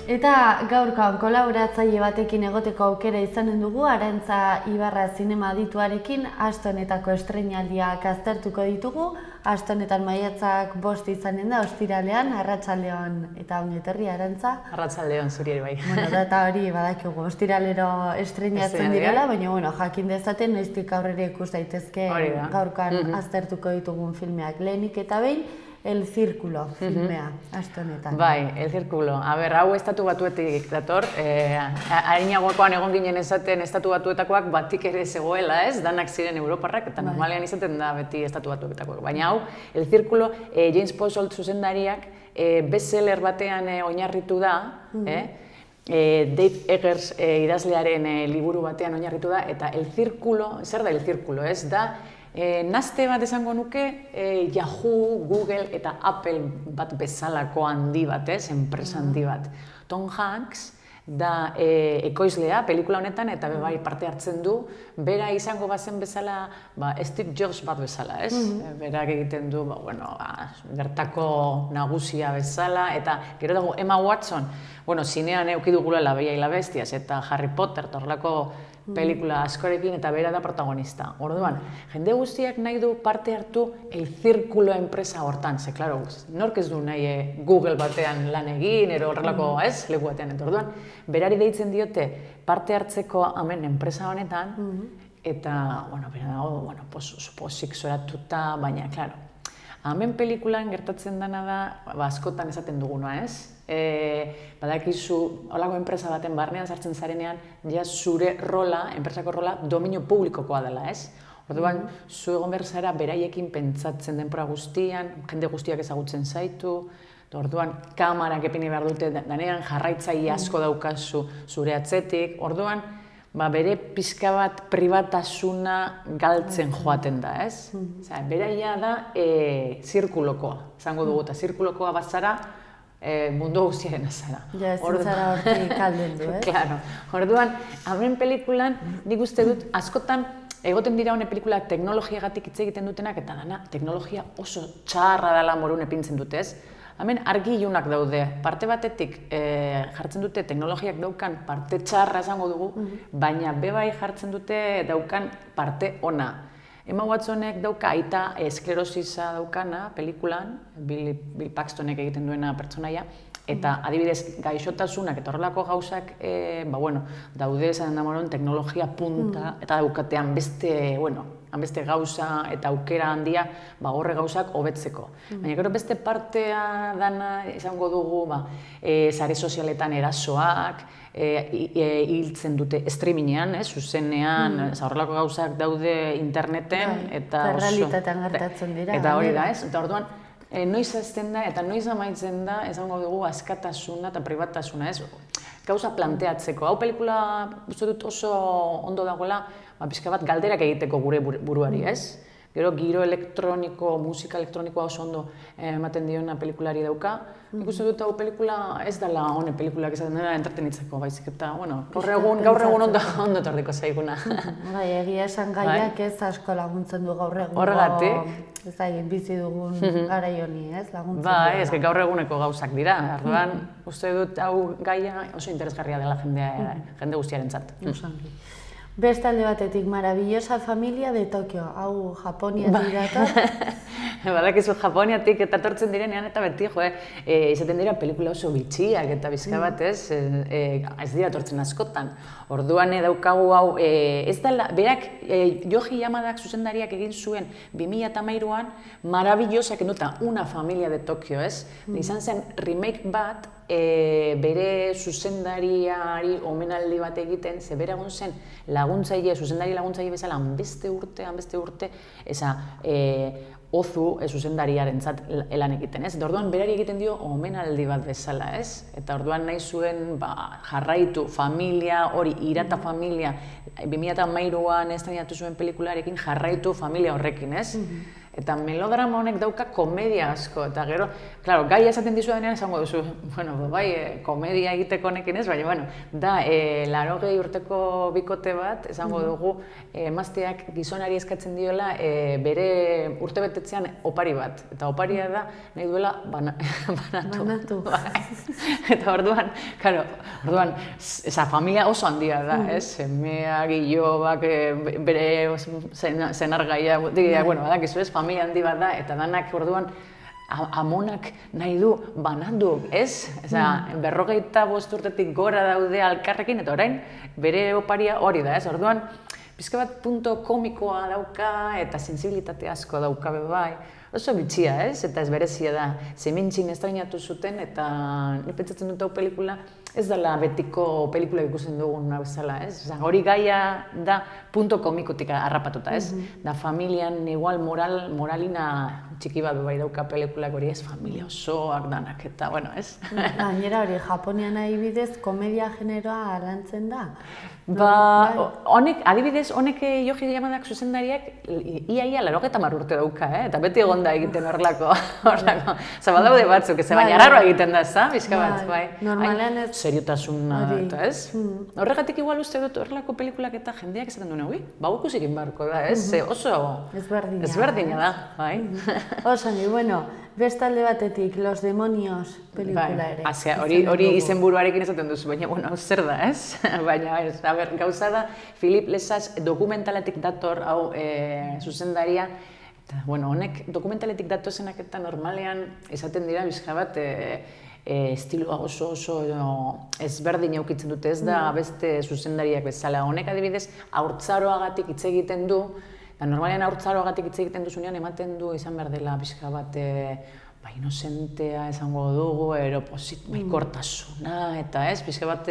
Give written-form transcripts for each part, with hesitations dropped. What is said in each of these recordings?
Eta gaurkoan kolaboratzaile batekin egoteko aukera izanen dugu, Arantza Ibarra zinema adituarekin aste honetako estreinaldiak aztertuko ditugu. Aste honetan maiatzak 5 izanen da, ostiralean, arratsaldeon eta ongi etorri, Arantza. Arratsaldeon zuri ere bai. Bueno, eta hori badakigu ostiralero estreinatzen direla, baina jakin dezaten noiztik aurrera ikus daitezke gaurkoan aztertuko ditugun filmeak. Lehenik eta behin, El Círculo filmea, aste honetan. Bai, El Círculo. Hau estatu batuetik dator. Arinagoakoan egon ginen esaten estatu batuetakoak batik ere zegoela, ez? Danak ziren europarrak, eta normalean izaten da beti estatu batuetakoak. Baina hau, El Círculo, James Posselt zuzendariak bestseller batean oinarritu da, Dave Eggers idazlearen liburu batean oinarritu da, eta El Círculo, zer da El Círculo, ez? Da, nazte bat esango nuke, Yahoo, Google eta Apple bat bezalako handi bat, enpresa handi bat. Tom Hanks da ekoizlea pelikula honetan eta bai parte hartzen du, bera izango bazen bezala, Steve Jobs bat bezala, ez? Berak egiten du, bertako nagusia bezala, eta gero dago Emma Watson, zinean eduki dugula La Bella y la Bestias eta Harry Potter, horrelako pelikula askorekin, eta bera da protagonista. Orduan, jende guztiak nahi du parte hartu El Círculo enpresa hortan, ze, klaro, nork ez du nahi Google batean lan egin, ero horrelako, ez, leku batean. Orduan, berari deitzen diote parte hartzeko hemen enpresa honetan, eta, bera dago, pozik zoratuta, baina, klaro, hemen pelikulan gertatzen dena da, askotan esaten duguna, ez? Badakizu, holako enpresa baten barnean sartzen zarenean, ja zure rola, enpresako rola, dominio publikokoa dela, ez? Orduan, zu egon behar zara beraiekin pentsatzen denbora guztian, jende guztiak ezagutzen zaitu, orduan, kamarak epini behar dute, danean jarraitzaile asko daukazu zure atzetik, orduan, bere pixka bat pribatasuna galtzen joaten da, ez? Beraia da zirkulokoa, zango dugu, eta zirkulokoa bat zara, mundu guztiaren azara. Ja, ezin zara hortik kalden du, ez? Claro. Orduan, hemen pelikulan, nik uste dut, askotan, egoten dira hone pelikula teknologiagatik hitz egiten dutenak, eta dana, teknologia oso txarra dela morun epintzen dute, ez? Hemen argi ilunak daude, parte batetik jartzen dute teknologiak daukan parte txarra esango dugu, baina bebai jartzen dute daukan parte ona. Emma Watsonek dauka aita esklerosisa daukana pelikulan, Bill Paxtonek egiten duena pertsonaia, eta adibidez gaixotasunak eta horrelako gauzak daude esan da moron teknologia punta eta daukatean beste gauza eta aukera handia horre gauzak hobetzeko. Baina gero beste partea dana izango dugu sare sozialetan erasoak, hiltzen dute streamingean, zuzenean, horrelako gauzak daude interneten, eta realitatean gertatzen dira. Eta hori da, ez? Eta orduan, noiz hasten da eta noiz amaitzen da, esango dugu askatasuna eta pribatasuna, ez? Gauza planteatzeko. Hau pelikula, uste dut oso ondo dagoela, pixka bat galderak egiteko gure buruari, ez? Gero giro elektroniko, musika elektronikoa oso ondo ematen diona pelikulari dauka. Nik uste dut hau pelikula ez dela hone pelikulak esaten dena entretenitzeko baizik eta, gaur egun ondo tordiko zaiguna. Bai, egia esan gaiak ez asko laguntzen du gaur egun. Horregatik. Ez da, bizi dugun garai honi, ez, laguntzen du. Bai, ez gaur eguneko gauzak dira. Orduan, uste dut hau gaia oso interesgarria dela jende guztiarentzat. Beste alde batetik, Maravillosa Familia de Tokio, hau Japoniatik dator. Badakizu Japoniatik eta tortzen direnean eta beti, izaten dira pelikula oso bitxiak eta bizka bat ez dira tortzen askotan. Orduan daukagu hau, ez dela, berak Yoji Yamadak zuzendariak egin zuen 2013an Maravillosa kenduta Una Familia de Tokio, ez? Izan zen remake bat, bere zuzendariari omenaldi bat egiten, ze bera egon zen zuzendari laguntzaile bezala hanbeste urte, Ozu zuzendariarentzat lan egiten, ez? Eta orduan berari egiten dio omenaldi bat bezala, ez? Eta orduan nahi zuen jarraitu familia hori, Hirata familia, 2013an estrenatu zuen pelikularekin jarraitu familia horrekin, ez? eta melodrama honek dauka komedia asko, eta gero, claro, gai esaten dizu denean esango duzu, bueno, bai, komedia egiteko honekin ez, baina, bueno, da, 80 urteko bikote bat, esango dugu, emazteak gizonari eskatzen diola bere urtebetetzean opari bat, eta oparia da, nahi duela banatu. Eta orduan, claro, esa familia oso handia da, ez? Semeak, ilobak, bere zenargaia, bueno, badakizu ez, familia handi bat da, eta danak orduan amonak nahi du banandu, ez? Osea, 45 urtetik gora daude alkarrekin, eta orain bere oparia hori da, ez? Orduan, pizka bat punto komikoa dauka, eta sensibilitate asko dauka bai. Oso bitxia, ez? Eta ez berezia da. Zemintxin estrainatu zuten, eta pentsatzen dut hau pelikula ez dela betiko pelikula ikusten dugun bezala, ez? Hori gaia da punto komikotik harrapatuta, ez? Da familian igual moralina txiki bat bai dauka pelikulak hori, ez? Familia osoak danak eta, bueno, ez? Gainera hori, Japonian adibidez, komedia generoa lantzen da? Honek, adibidez, honek Yoji Yamadak zuzendariak ia 90 urte dauka, eta beti egon da egiten horrelako. Badaude batzuk, baina arraroa egiten da, bizka bat, bai. Normalean ez. Seriotasuna, eta ez? Horregatik igual uste dut horrelako pelikulak eta jendeak esaten duen, ikusi egin beharko da, ez? Oso ezberdina da, bai. Oso, bueno, bestalde batetik, Los Demonios pelikula ere. Hori izenburuarekin esaten duzu, baina, bueno, zer da, ez? Baina, gauza da, Philip Lesage dokumentaletik dator, hau, zuzendaria, eta, bueno, honek dokumentaletik datozenak eta normalean esaten dira bizka bat, estiloa oso ezberdin eukitzen dute, ez da beste zuzendariak bezala. Honek adibidez, haurtzaroagatik hitz egiten du, eta normalean haurtzaroagatik hitz egiten duzunean ematen du izan behar dela bizka bat inozentea esango dugu, baikortasuna, eta ez, bizka bat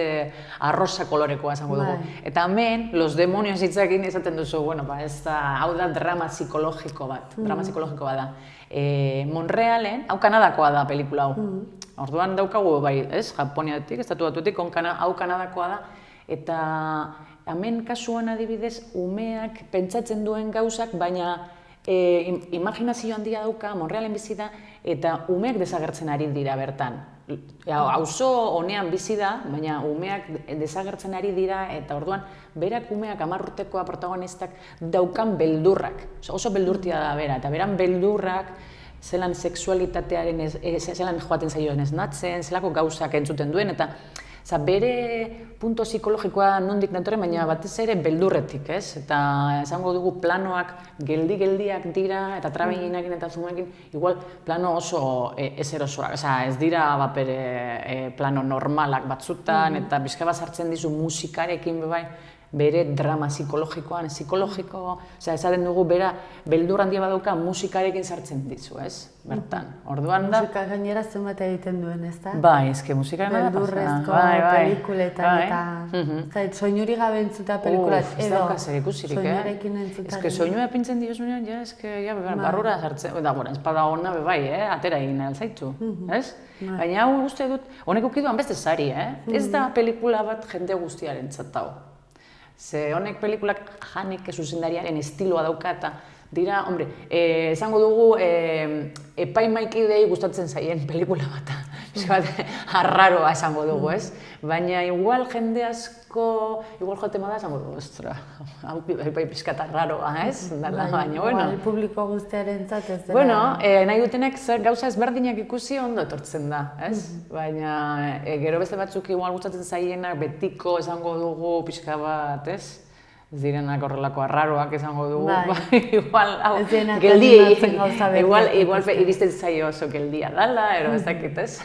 arrosa kolorekoa esango dugu. Eta hemen, Los Demonios hitzakin esaten duzu, bueno, hau da drama psikologiko bat, da. Monrealen, hau Kanadakoa da pelikula hau. Orduan daukagu, bai, ez, Japoniatik, estatu batuetik, hau Kanadakoa da, eta hemen kasuan adibidez, umeak pentsatzen duen gauzak, baina imaginazio handia dauka, Monrealen bizi da, eta umeak desagertzen ari dira bertan. Auzo honean bizi da, baina umeak desagertzen ari dira, eta orduan, berak umeak 10 urtekoa protagonistak daukan beldurrak. Oso beldurtia da bera, eta beran beldurrak, zelan sexualitatearen, zelan joaten zaioen esnatzen, zelako gauzak entzuten duen, eta bere punto psikologikoa nondik datorren, baina batez ere beldurretik, ez? Eta esango dugu planoak geldi-geldiak dira, eta trabeginekin eta zumekin, igual plano oso ezerosoak, ez dira plano normalak batzutan, eta bizka bat sartzen dizu musikarekin bere drama psikologiko, esaten dugu bera beldur handia badauka musikarekin sartzen dizu, ez? Bertan, orduan da... Musika gainera zenbat egiten duen, ez da? Bai, eske musikaren da pasana. Beldurrezko pelikuletan eta soinuri gabe entzuta pelikulat edo soinurekin entzutaren. Eske soinua pintzen diozunean, barrura sartzen, ez bada ona bai, atera egin alzaitu, ez? Baina hau uste dut, honek ukiduan beste sari, ez da pelikula bat jende guztiarentzat hau. Ze honek pelikulak Haneke zuzendariaren estiloa dauka eta dira, hombre, esango dugu epaimaikidei gustatzen zaien pelikula bat, arraroa esango dugu, ez? Baina igual jende asko, igual joten bada esango dugu, ostra, epai pixkat arraroa, ez? Baina, bueno. Publiko guztiarentzat ez dela. Bueno, nahi dutenek gauza ezberdinak ikusi ondo etortzen da, ez? Baina, gero beste batzuk igual gustatzen zaienak betiko esango dugu pixka bat, ez? Ez direnak horrelako arraroak esango dugu, igual, geldiei, igual iristen zaio oso geldia dala, ero ez dakit, ez?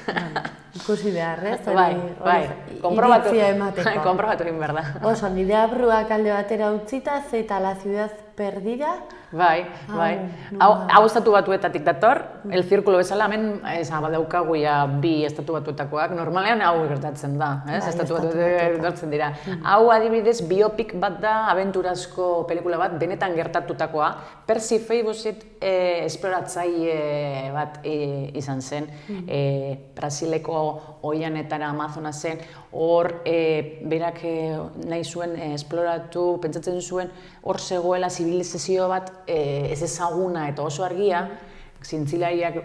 Ikusi behar, ez? Bai, konprobatu egin behar da. Oso, nire abruak alde batera utzita, eta La Ciudad Perdida. Bai. Hau estatu batuetatik dator, El Círculo bezala, hemen badaukagu bi estatu batuetakoak, normalean hau gertatzen da, estatu batuetakoak gertatzen dira. Hau adibidez biopik bat da, abenturazko pelikula bat, benetan gertatutakoa, Percy Feibosit esploratzaile bat izan zen, Brasileko oianetara Amazona zen, hor berak nahi zuen esploratu, pentsatzen zuen, hor zegoela zibilizazio bat ez ezaguna eta oso argia, zientzilariak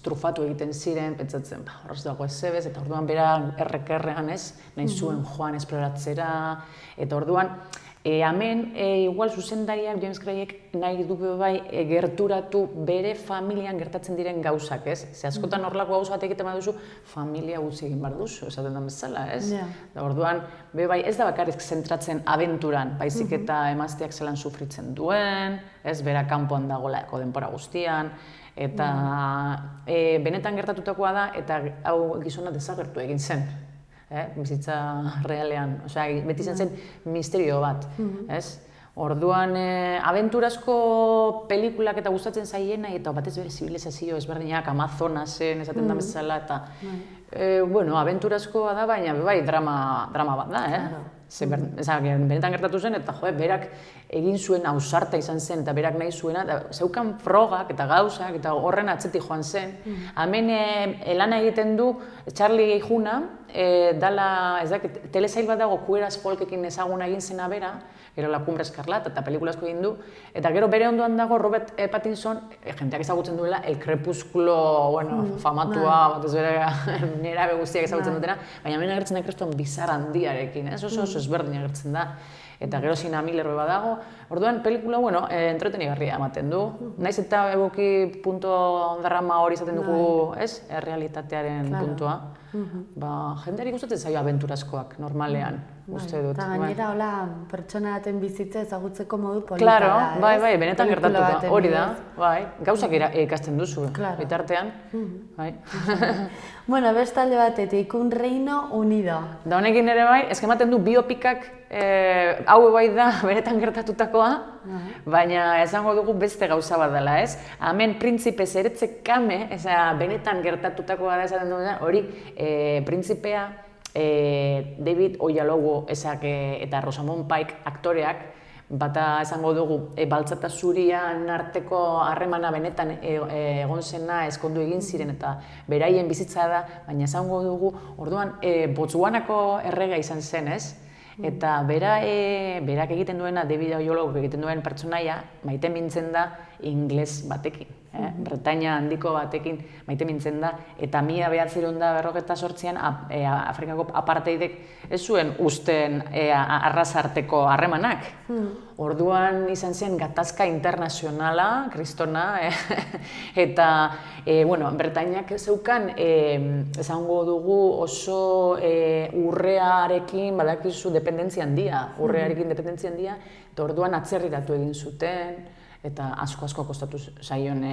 trufatu egiten ziren, pentsatzen, horrez dago ezebez, eta orduan bera errekerrean ez, nahi zuen joan esploratzera, eta orduan, hemen, igual zuzendariak, James Grayek nahi du bai gerturatu bere familian gertatzen diren gauzak, ez? Ze askotan horrelako gauza bat egiten baduzu, familia gutxi egin behar duzu, esaten da bezala, ez? Orduan, bai ez da bakarrik zentratzen abenturan, baizik eta emazteak zelan sufritzen duen, ez? Bera kanpoan dagoelako denbora guztian, eta benetan gertatutakoa da, eta hau gizona desagertu egin zen. Bizitza realean, beti izan zen misterio bat, ez? Orduan, abenturazko pelikulak eta gustatzen zaiena, eta batez bere zibilizazio ezberdinak, Amazonasen esaten da bezala, eta abenturazkoa da, baina bai drama bat da, benetan gertatu zen, eta berak egin zuen ausarta izan zen, eta berak nahi zuena, zeukan frogak eta gauzak, eta horren atzetik joan zen. Hemen lana egiten du Charlie Juna, dala, telesail bat dago Queer as Folkekin ezaguna egin zena bera, gero La Cumbre Escarlata eta pelikulasko egin du, eta gero bere ondoan dago Robert Pattinson, jenteak ezagutzen duela El Crepúsculo, famatua, batez bere nerabe guztiak ezagutzen dutena, baina hemen agertzen da kriston bizar handiarekin, oso ezberdin agertzen da. Eta gero Sienna Miller badago. Orduan, pelikula, entretenigarria ematen du. Naiz eta egoki punto drama hori izaten dugu, ez? Errealitatearen puntua. Jendeari gustatzen zaio abenturazkoak, normalean, uste dut. Eta gainera, hola, pertsona baten bizitza ezagutzeko modu polita da, ez? Bai, benetan gertatuko, hori da, bai. Gauzak ikasten duzu, bitartean, bai. Bueno, bestalde batetik, Un Reino Unido. Da honekin ere bai, eskematen du biopikak hau bai da benetan gertatutakoa, baina esango dugu beste gauza bat dela, ez? Hemen Printzipe Zeretze Kame, benetan gertatutakoa da esaten duena, hori printzipea David Oyelowo eta Rosamund Pike aktoreak, bata esango dugu, baltza eta zurian arteko harremana benetan egon zena ezkondu egin ziren eta beraien bizitza da, baina esango dugu, orduan, Botswanako errega izan zen, ez? Eta berak egiten duena, David Oyelowo egiten duen pertsonaia, maite mintzen da ingles batekin. Bretaña handiko batekin maite mintzen da, eta 1948an Afrikako apartheidek ez zuen uzten arrazarteko harremanak. Orduan izan zen gatazka internazionala, kristona, eta Bretañak zeukan esango dugu oso urrearekin badakizu dependentzia handia, urrearekin dependentzia handia, eta orduan atzerriratu egin zuten, eta asko kostatu zaion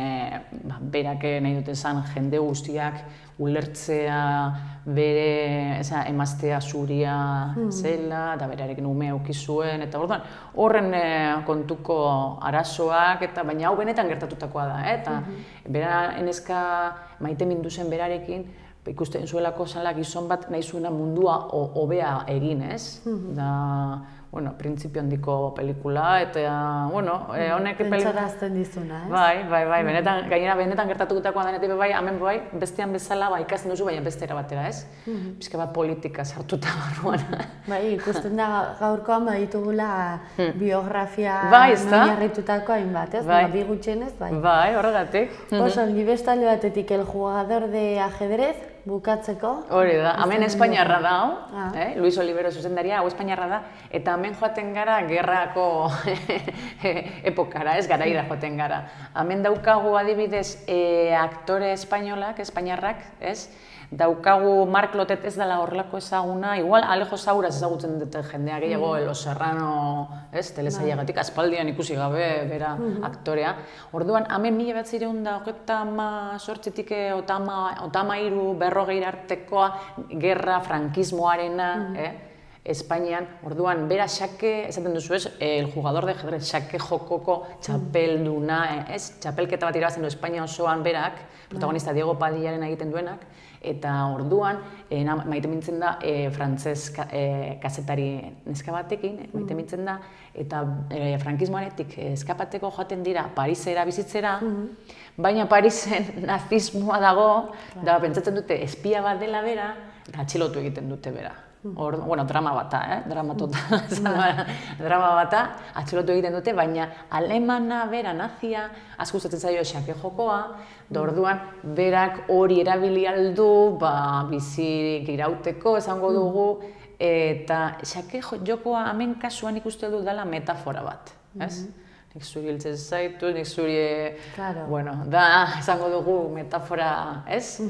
berak nahi duten zan jende guztiak ulertzea bere emaztea zuria zela, eta berarekin ume eduki zuen, eta orduan horren kontuko arazoak, baina hau benetan gertatutakoa da, eta bera eneska maite mindu zen berarekin, ikusten zuelako zala gizon bat nahi zuena mundua hobea egin, ez? Printzipio handiko pelikula, eta, honek... Pentsarazten dizuna, ez? Bai, gainera benetan gertatutakoa denetik bai, hemen bai, bestean bezala ikasten duzu, baina beste erabatera, ez? Pizka bat politika sartuta barruan. Bai, ikusten da gaurkoan baditugula biografia oinarritutako hainbat, ez? Bi gutxienez, bai. Bai, horregatik. Oso, bestalde batetik, El Jugador de Ajedrez, bukatzeko. Hori da, hemen Espainiarra da hau, Luis Olivero zuzendaria, hau Espainiarra da, eta hemen joaten gara gerrako epokara, ez garaira joaten gara. Hemen daukagu adibidez aktore espainolak, espainiarrak, ez? Daukagu Mark Lotet ez dela horrelako ezaguna, igual Alejo Sauras ezagutzen dute jendea gehiago, Los Serrano, ez, telesaiagatik, aspaldian ikusi gabe bera aktorea. Orduan, hemen 1938tik 33 artekoa gerra frankismoarena, Espainian, orduan, bera xake, esaten duzu ez, El Jugador de Ajedrez, xake jokoko txapelduna, ez? Txapelketa bat irabazten du Espainia osoan berak, protagonista Diego Padillaren egiten duenak, eta orduan, maite mintzen da, frantzez kazetari neska batekin, maite mintzen da, eta frankismoaretik eskapateko joaten dira Parisera bizitzera, baina Parisen nazismoa dago, da pentsatzen dute espia bat dela bera, eta atxilotu egiten dute bera. Bueno, drama bata, drama total, drama bata, atxilotu egiten dute, baina alemana bera nazia, asko gustatzen zaio xake jokoa, da orduan berak hori erabili aldu, bizirik irauteko esango dugu, eta xake jokoa hemen kasuan ikuste dut dela metafora bat, ez? Nik zuri hiltzen zaitu, nik zuri, bueno, da, esango dugu metafora, ez?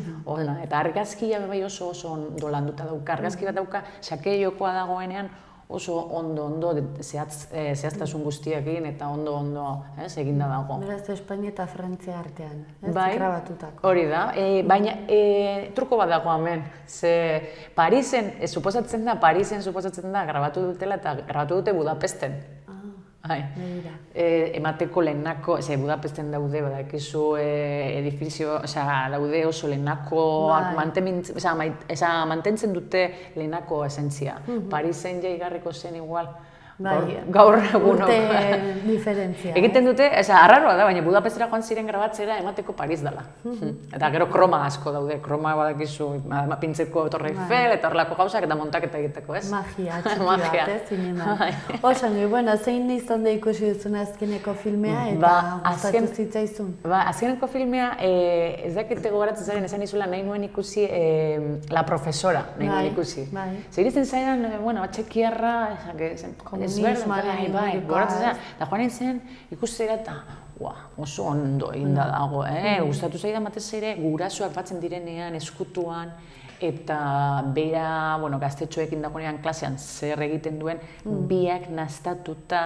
Eta argazkia bai oso ondo landuta dauka, argazki bat dauka, xake jokoa dagoenean oso ondo zehaztasun guztiekin eta ondo eginda dago. Beraz, Espainia eta Frantzia artean, ez? Grabatutako. Hori da, baina truko bat dago hemen, ze Parisen, suposatzen da, grabatu dutela eta grabatu dute Budapesten. Emateko lehenako, Budapesten daude, badakizu edifizio, daude oso lehenakoak mantentzen dute lehenako esentzia. Parisen ja igarriko zen igual, gaur egunok. Urte diferentzia. Egiten dute, arraroa da, baina Budapestera joan ziren grabatzera emateko Paris dela. Eta gero kroma asko daude, kroma badakizu pintzeko Torre Eiffel eta horrelako gauzak eta montaketa egiteko, ez? Magia, txiki bat, ez, zinema. Osango, bueno, zein izan da ikusi duzun azkeneko filmea eta gustatu zitzaizun? Azkeneko filmea, ez dakite gogoratzen zaren esan izula nahi nuen ikusi La Profesora, nahi nuen ikusi. Zer irizten zaidan, bueno, txekiarra, gogoratzen zaidan, eta joan nintzen ikustera eta oso ondo eginda dago, gustatu zaidan batez ere gurasoak batzen direnean, eskutuan, eta bera, gaztetxoekin dagoenean klasean zer egiten duen, biak naztatuta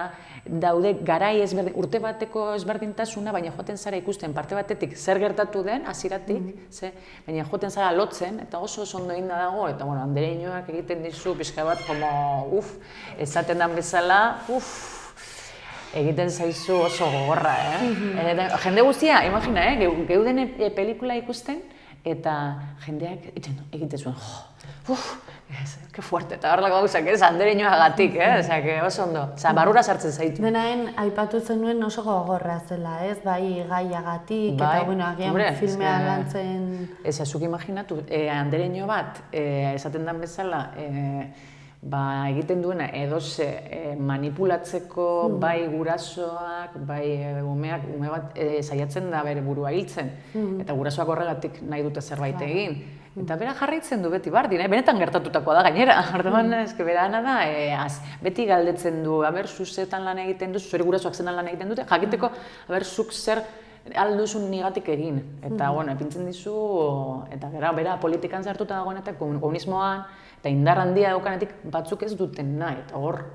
daude garai ezberdin, urte bateko ezberdintasuna, baina joaten zara ikusten parte batetik zer gertatu den, hasieratik, baina joaten zara lotzen, eta oso ondo eginda dago, eta andereñoak egiten dizu pixka bat, esaten den bezala, egiten zaizu oso gogorra, jende guztia, imagina, geuden pelikula ikusten, eta jendeak egiten zuen, que fuerte, eta horrelako gauzak, andereñoagatik, oso ondo, barrura sartzen zaitu. Denaen, aipatu zenuen oso gogorra zela, ez, bai gaiagatik, eta agian filmea lantzen... Zuk imaginatu, andereño bat, esaten den bezala, egiten duena edoze manipulatzeko bai gurasoak, bai ume bat saiatzen da bere burua hiltzen, eta gurasoak horregatik nahi dute zerbait egin. Eta bera jarraitzen du beti bardin, benetan gertatutakoa da gainera. Orduan, bera ana da, beti galdetzen du, zuzetan lan egiten duzu, zure gurasoak zenan lan egiten dute, jakiteko, zuk zer alduzun nigatik egin. Eta, epintzen dizu, eta bera politikan zartuta dagoen eta komunismoan, eta indar handia daukanetik batzuk ez duten nahi, eta hor,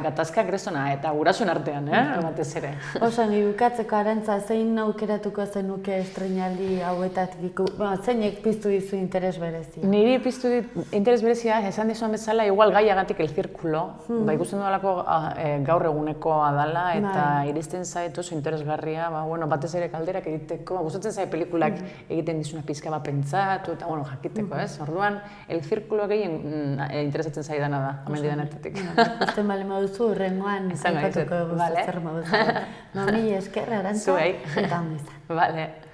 gatazka krestona, eta gurasoen artean, batez ere. Osan, bukatzeko Arantza, zein aukeratuko zenuke estreinaldi hauetatik, zeinek piztu dizu interes berezia? Niri piztu interes berezia, esan dizuan bezala, igual gaiagatik el zirkulo, ikusten dudalako gaur egunekoa dela, eta iristen zait oso interesgarria, batez ere kalderak egiteko, gustatzen zait pelikulak egiten dizuna pizka bat pentsatu, eta jakiteko, ez? Orduan, el zirkulo gehien interesatzen zaidana da, amendidanetatik. Usten bale moduzu, urrengoan aipatuko zer moduzu. Mami esker, Arantza, eta honizan.